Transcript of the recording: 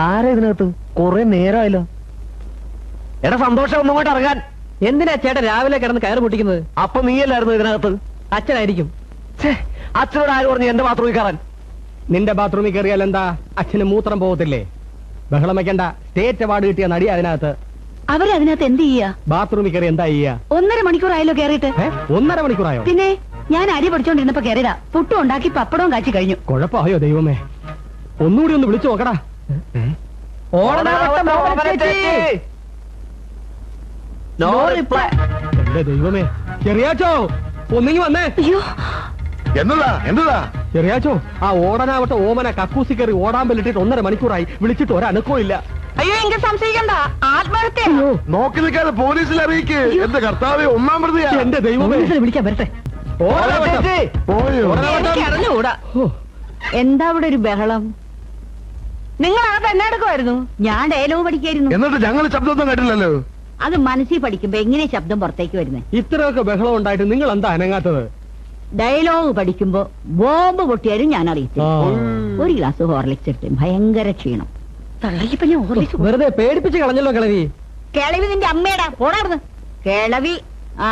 ആരാ ഇതിനകത്ത്? കൊറേ നേരമായല്ലോ. എടാ സന്തോഷം, ഒന്നും കൂടെ ഇറങ്ങാൻ. എന്തിനാ ചേട്ടൻ രാവിലെ കിടന്ന് കയറ് പൊട്ടിക്കുന്നത്? അപ്പൊ നീയല്ലായിരുന്നു ഇതിനകത്ത്? അച്ഛനായിരിക്കും. അച്ഛനോട് ആര് പറഞ്ഞു എന്റെ ബാത്റൂമിൽ കയറാൻ? നിന്റെ ബാത്റൂമിൽ കയറിയാൽ എന്താ? അച്ഛന് മൂത്രം പോകത്തില്ലേ? ബഹളം വെക്കണ്ട. സ്റ്റേറ്റ് അവാർഡ് കിട്ടിയ നടി അതിനകത്ത്. അവരതിനകത്ത് എന്ത് ചെയ്യാ? ബാത്റൂമിൽ കയറി എന്താ ചെയ്യാ? 1.5 മണിക്കൂറായല്ലോ കേറിയിട്ട്. 1.5 മണിക്കൂറായോ? പിന്നെ ഞാൻ അരി പഠിച്ചോണ്ടിരുന്നപ്പോ കയറിയതാ. പുട്ടും ഉണ്ടാക്കി പപ്പടവും കാച്ചി കഴിഞ്ഞു. കുഴപ്പമായോ ദൈവമേ? ഒന്നുകൂടി ഒന്ന് വിളിച്ചു നോക്കടാ. എന്റെ ദൈവമേ, ചെറിയാച്ചോ ഒന്നിങ്ങി വന്നേ. അയ്യോ, എന്നതാ ചെറിയാച്ചോ, ആ ഓടനാവട്ടെ ഓമന കക്കൂസി കയറി ഓടാമ്പലിട്ടിട്ട് 1.5 മണിക്കൂറായി. വിളിച്ചിട്ട് ഒരനക്കോ ഇല്ല. അയ്യോ, എങ്കിൽ സംശയിക്കണ്ട, ആത്മഹത്യ. നോക്കി നിൽക്കാതെ പോലീസിൽ അറിയിക്ക്. എന്റെ കർത്താവേ, 1-ാം പ്രതിയാ. എന്റെ ദൈവമേ, വിളിക്കാൻ വരട്ടെ. പോയോ? അറിഞ്ഞുകൂടാ. എന്താ അവിടെ ഒരു ബഹളം? നിങ്ങൾ അകത്ത് എന്നെ എടുക്കുമായിരുന്നു? ഞാൻ ഡയലോഗ് പഠിക്കായിരുന്നു. എന്നിട്ട് ഞങ്ങൾ ശബ്ദമൊന്നും കേട്ടില്ലല്ലോ. അത് മനസ്സിൽ പഠിക്കുമ്പോ എങ്ങനെ ശബ്ദം പുറത്തേക്ക് വരുന്നത്? ഇത്രയൊക്കെ ബഹളം ഉണ്ടായിട്ട് നിങ്ങൾ എന്താ അനങ്ങാത്തത്? ഡയലോഗ് പഠിക്കുമ്പോ ബോംബ് പൊട്ടിയാലും ഞാൻ അറിയത്തില്ല. ഒരു ഗ്ലാസ് ഹോർലിക്സ് എടുത്ത് ഭയങ്കര ക്ഷീണം. തള്ളക്കിപ്പോ ഞാൻ ഹോർലിക്സ് വെറുതെ പേടിപ്പിച്ച് കളഞ്ഞല്ലോ കിളവി. കിളവി നിന്റെ അമ്മയുടെ പോടാർന്ന് കിളവി. ആ